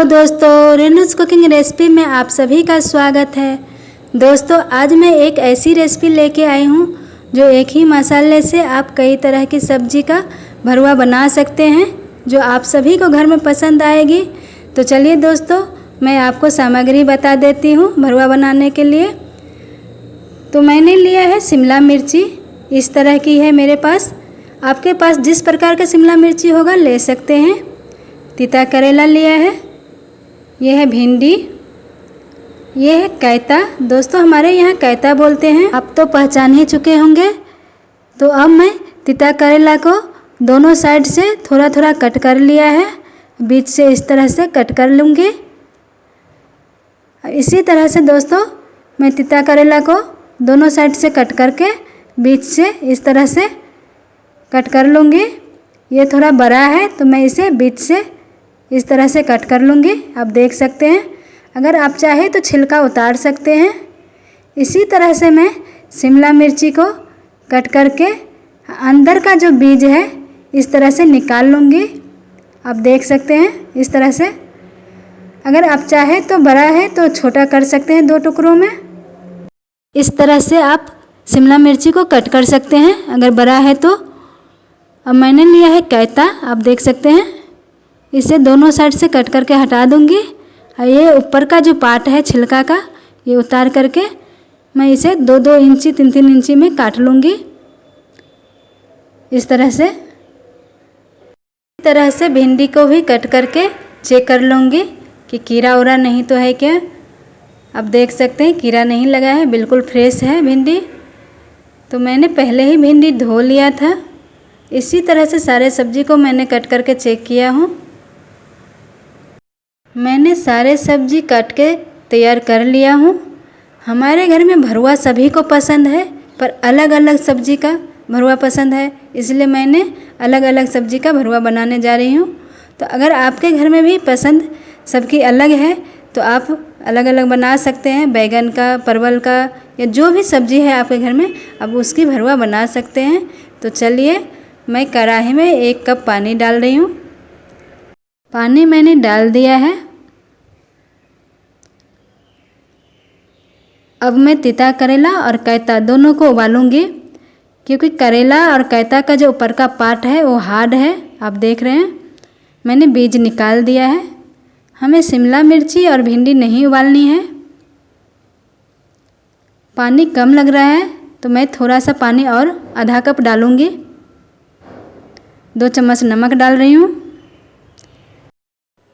Hello दोस्तों, रेनूज़ cooking recipe में आप सभी का स्वागत है। दोस्तों, आज मैं एक ऐसी रेसिपी लेके आई हूँ जो एक ही मसाले से आप कई तरह की सब्जी का भरवा बना सकते हैं, जो आप सभी को घर में पसंद आएगी। तो चलिए दोस्तों, मैं आपको सामग्री बता देती हूँ भरवा बनाने के लिए। तो मैंने लिया है शिमला मिर्ची, इस तरह की है मेरे पास। आपके पास जिस प्रकार का शिमला मिर्ची होगा ले सकते हैं। तीता करेला लिया है, यह है भिंडी, यह है कैता। दोस्तों, हमारे यहाँ कैता बोलते हैं, आप तो पहचान ही चुके होंगे। तो अब मैं तीता करेला को दोनों साइड से थोड़ा थोड़ा कट कर लिया है, बीच से इस तरह से कट कर लूँगी। इसी तरह से दोस्तों मैं तीता करेला को दोनों साइड से कट करके बीच से इस तरह से कट कर लूँगी। ये थोड़ा बड़ा है तो मैं इसे बीच से इस तरह से कट कर लूँगी। आप देख सकते हैं, अगर आप चाहे तो छिलका उतार सकते हैं। इसी तरह से मैं शिमला मिर्ची को कट करके अंदर का जो बीज है इस तरह से निकाल लूँगी। आप देख सकते हैं इस तरह से। अगर आप चाहे तो बड़ा है तो छोटा कर सकते हैं, 2 टुकड़ों में। इस तरह से आप शिमला मिर्ची को कट कर सकते हैं अगर बड़ा है तो। अब मैंने लिया है कैता, आप देख सकते हैं। इसे दोनों साइड से कट करके हटा दूंगी। और ये ऊपर का जो पार्ट है छिलका का, ये उतार करके मैं इसे 2-2 इंची 3-3 इंची में काट लूँगी इस तरह से। इस तरह से भिंडी को भी कट करके चेक कर लूँगी कि कीड़ा उड़ा नहीं तो है क्या। आप देख सकते हैं कीड़ा नहीं लगा है, बिल्कुल फ्रेश है भिंडी। तो मैंने पहले ही भिंडी धो लिया था। इसी तरह से सारे सब्जी को मैंने कट करके चेक किया हूँ। मैंने सारे सब्जी काट के तैयार कर लिया हूँ। हमारे घर में भरवा सभी को पसंद है, पर अलग अलग सब्जी का भरवा पसंद है, इसलिए मैंने अलग अलग सब्जी का भरवा बनाने जा रही हूँ। तो अगर आपके घर में भी पसंद सबकी अलग है तो आप अलग अलग बना सकते हैं। बैगन का, परवल का, या जो भी सब्जी है आपके घर में, आप उसकी भरवा बना सकते हैं। तो चलिए, मैं कढ़ाई में 1 कप पानी डाल रही हूँ। पानी मैंने डाल दिया है। अब मैं तीता करेला और कैता दोनों को उबालूंगी, क्योंकि करेला और कैता का जो ऊपर का पार्ट है वो हार्ड है। आप देख रहे हैं, मैंने बीज निकाल दिया है। हमें शिमला मिर्ची और भिंडी नहीं उबालनी है। पानी कम लग रहा है तो मैं थोड़ा सा पानी और आधा कप डालूंगी। 2 चम्मच नमक डाल रही हूँ।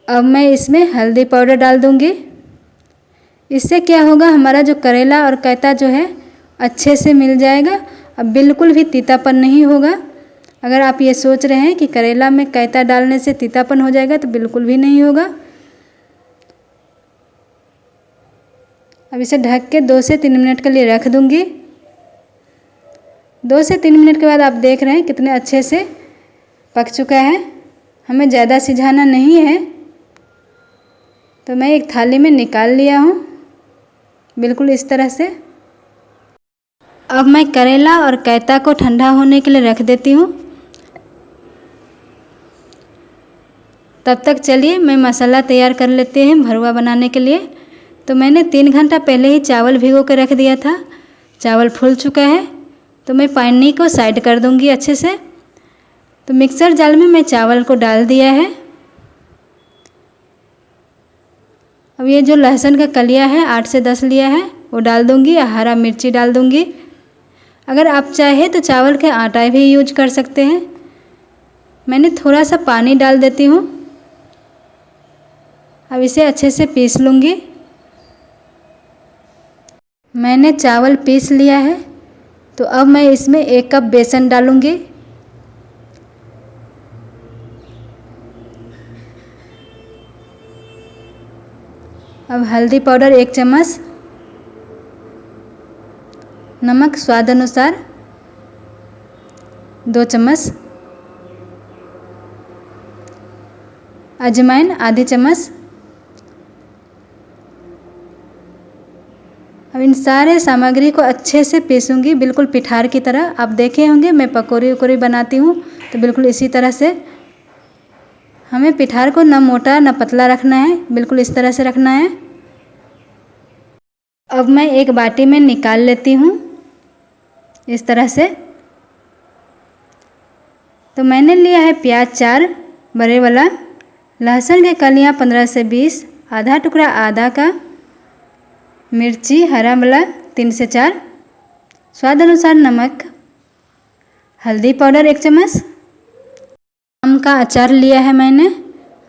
अब मैं इसमें हल्दी पाउडर डाल दूंगी। इससे क्या होगा, हमारा जो करेला और कैता जो है अच्छे से मिल जाएगा। अब बिल्कुल भी तीतापन नहीं होगा। अगर आप ये सोच रहे हैं कि करेला में कैता डालने से तीतापन हो जाएगा, तो बिल्कुल भी नहीं होगा। अब इसे ढक के 2 से 3 मिनट के लिए रख दूंगी। 2 से 3 मिनट के बाद आप देख रहे हैं कितने अच्छे से पक चुका है। हमें ज़्यादा सिझाना नहीं है। तो मैं एक थाली में निकाल लिया हूँ, बिल्कुल इस तरह से। अब मैं करेला और कैता को ठंडा होने के लिए रख देती हूँ। तब तक चलिए मैं मसाला तैयार कर लेते हैं भरवा बनाने के लिए। तो मैंने 3 घंटा पहले ही चावल भिगो कर रख दिया था। चावल फूल चुका है तो मैं पानी को साइड कर दूँगी अच्छे से। तो मिक्सर जार में मैं चावल को डाल दिया है। अब ये जो लहसुन का कलिया है 8 से 10 लिया है वो डाल दूँगी, या हरा मिर्ची डाल दूँगी। अगर आप चाहे तो चावल के आटा भी यूज कर सकते हैं। मैंने थोड़ा सा पानी डाल देती हूँ। अब इसे अच्छे से पीस लूँगी। मैंने चावल पीस लिया है, तो अब मैं इसमें 1 कप बेसन डालूँगी। अब हल्दी पाउडर 1 चम्मच, नमक स्वाद अनुसार 2 चम्मच, अजवाइन आधी चम्मच। अब इन सारे सामग्री को अच्छे से पीसूंगी, बिल्कुल पिठार की तरह। आप देखे होंगे मैं पकौड़ी वकौड़ी बनाती हूँ तो बिल्कुल इसी तरह से हमें पिठार को ना मोटा ना पतला रखना है, बिल्कुल इस तरह से रखना है। अब मैं एक बाटी में निकाल लेती हूँ इस तरह से। तो मैंने लिया है प्याज 4 बड़े वाला, लहसुन की कलियाँ 15 से 20, आधा टुकड़ा आदा का, मिर्ची हरा वाला 3 से 4, स्वाद अनुसार नमक, हल्दी पाउडर 1 चम्मच, आम का अचार लिया है मैंने,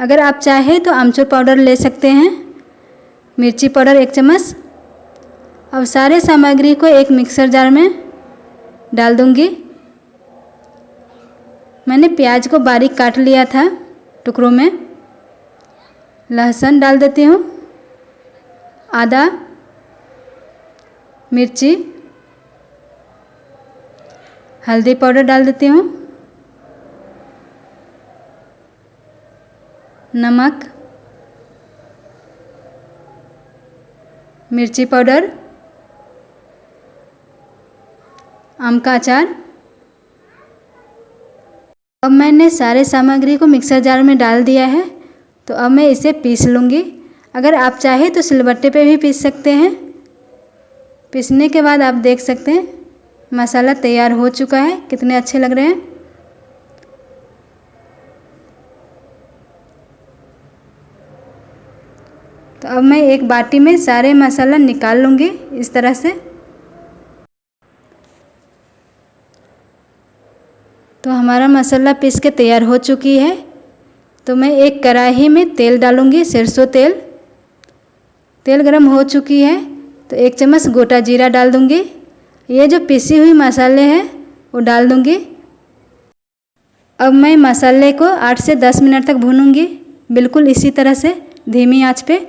अगर आप चाहें तो आमचूर पाउडर ले सकते हैं, मिर्ची पाउडर 1 चम्मच। अब सारे सामग्री को एक मिक्सर जार में डाल दूंगी। मैंने प्याज को बारीक काट लिया था टुकड़ों में। लहसुन डाल देती हूँ, आदा, मिर्ची, हल्दी पाउडर डाल देती हूँ, नमक, मिर्ची पाउडर, आम का अचार। अब मैंने सारे सामग्री को मिक्सर जार में डाल दिया है, तो अब मैं इसे पीस लूँगी। अगर आप चाहें तो सिलबट्टे पे भी पीस सकते हैं। पीसने के बाद आप देख सकते हैं मसाला तैयार हो चुका है, कितने अच्छे लग रहे हैं। तो अब मैं एक बाटी में सारे मसाला निकाल लूँगी इस तरह से। तो हमारा मसाला पीस के तैयार हो चुकी है। तो मैं एक कढ़ाई में तेल डालूँगी, सरसों तेल। तेल गरम हो चुकी है तो 1 चम्मच गोटा जीरा डाल दूँगी। ये जो पिसी हुई मसाले हैं वो डाल दूँगी। अब मैं मसाले को 8 से 10 मिनट तक भूनूँगी, बिल्कुल इसी तरह से धीमी आंच पे।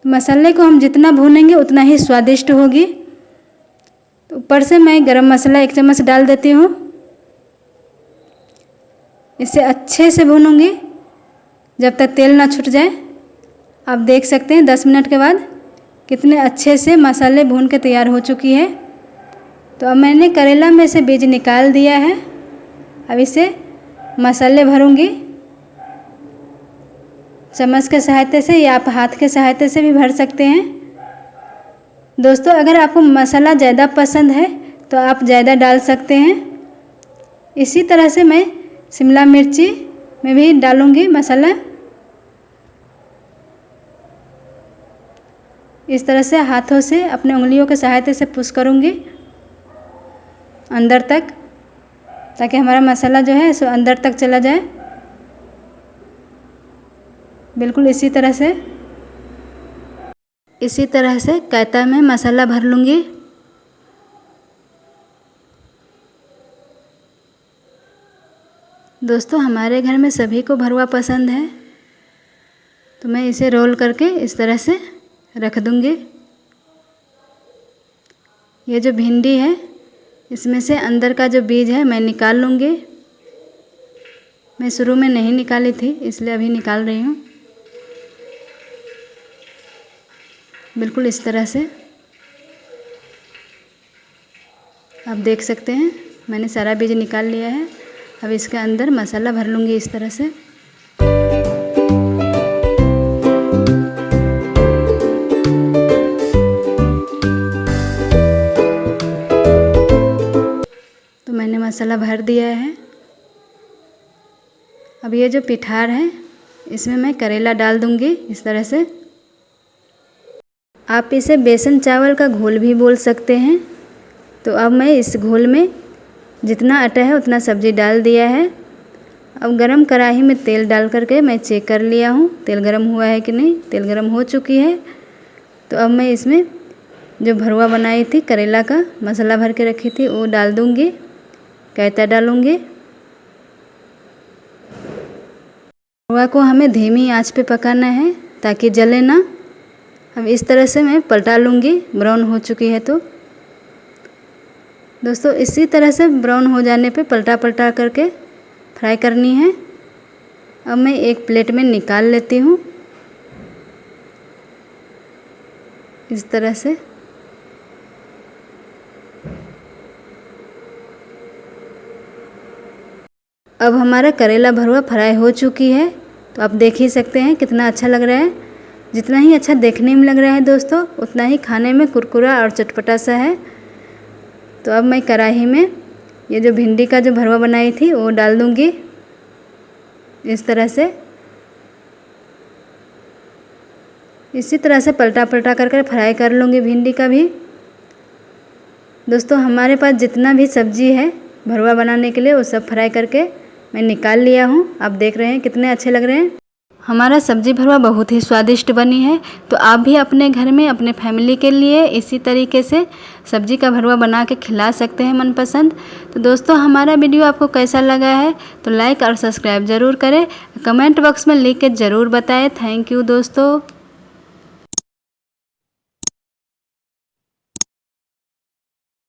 मसाले को हम जितना भूनेंगे उतना ही स्वादिष्ट होगी। तो ऊपर से मैं गरम मसाला 1 चम्मच डाल देती हूँ। इसे अच्छे से भूनूंगी जब तक तेल ना छूट जाए। आप देख सकते हैं 10 मिनट के बाद कितने अच्छे से मसाले भून के तैयार हो चुकी है। तो अब मैंने करेला में से बीज निकाल दिया है। अब इसे मसाले भरूंगी चम्मच के सहायता से, या आप हाथ के सहायता से भी भर सकते हैं। दोस्तों, अगर आपको मसाला ज़्यादा पसंद है तो आप ज़्यादा डाल सकते हैं। इसी तरह से मैं शिमला मिर्ची में भी डालूंगी मसाला। इस तरह से हाथों से अपने उंगलियों के सहायता से पुश करूंगी अंदर तक, ताकि हमारा मसाला जो है सो अंदर तक चला जाए। बिल्कुल इसी तरह से कैता में मसाला भर लूँगी। दोस्तों, हमारे घर में सभी को भरवा पसंद है, तो मैं इसे रोल करके इस तरह से रख दूँगी। ये जो भिंडी है इसमें से अंदर का जो बीज है मैं निकाल लूँगी। मैं शुरू में नहीं निकाली थी, इसलिए अभी निकाल रही हूँ। बिल्कुल इस तरह से आप देख सकते हैं मैंने सारा बीज निकाल लिया है। अब इसके अंदर मसाला भर लूँगी इस तरह से। तो मैंने मसाला भर दिया है। अब ये जो पिठार है इसमें मैं करेला डाल दूँगी इस तरह से। आप इसे बेसन चावल का घोल भी बोल सकते हैं। तो अब मैं इस घोल में जितना आटा है उतना सब्ज़ी डाल दिया है। अब गरम कढ़ाई में तेल डाल करके मैं चेक कर लिया हूँ तेल गरम हुआ है कि नहीं। तेल गरम हो चुकी है। तो अब मैं इसमें जो भरवा बनाई थी करेला का मसाला भर के रखी थी वो डाल दूँगी, कैता डालूँगी। भरवा को हमें धीमी आंच पे पकाना है ताकि जले ना। अब इस तरह से मैं पलटा लूँगी, ब्राउन हो चुकी है। तो दोस्तों, इसी तरह से ब्राउन हो जाने पे पलटा पलटा करके फ्राई करनी है। अब मैं एक प्लेट में निकाल लेती हूँ इस तरह से। अब हमारा करेला भरवा फ्राई हो चुकी है। तो आप देख ही सकते हैं कितना अच्छा लग रहा है। जितना ही अच्छा देखने में लग रहा है दोस्तों, उतना ही खाने में कुरकुरा और चटपटा सा है। तो अब मैं कढ़ाई में ये जो भिंडी का जो भरवा बनाई थी वो डाल दूँगी। इस तरह से इसी तरह से पलटा पलटा कर फ्राई कर लूँगी भिंडी का भी। दोस्तों हमारे पास जितना भी सब्जी है भरवा बनाने के लिए वो सब फ्राई करके मैं निकाल लिया हूँ। आप देख रहे हैं कितने अच्छे लग रहे हैं। हमारा सब्जी भरवा बहुत ही स्वादिष्ट बनी है। तो आप भी अपने घर में अपने फैमिली के लिए इसी तरीके से सब्जी का भरवा बना के खिला सकते हैं मनपसंद। तो दोस्तों हमारा वीडियो आपको कैसा लगा है तो लाइक और सब्सक्राइब ज़रूर करें। कमेंट बॉक्स में लिख के ज़रूर बताएं। थैंक यू दोस्तों।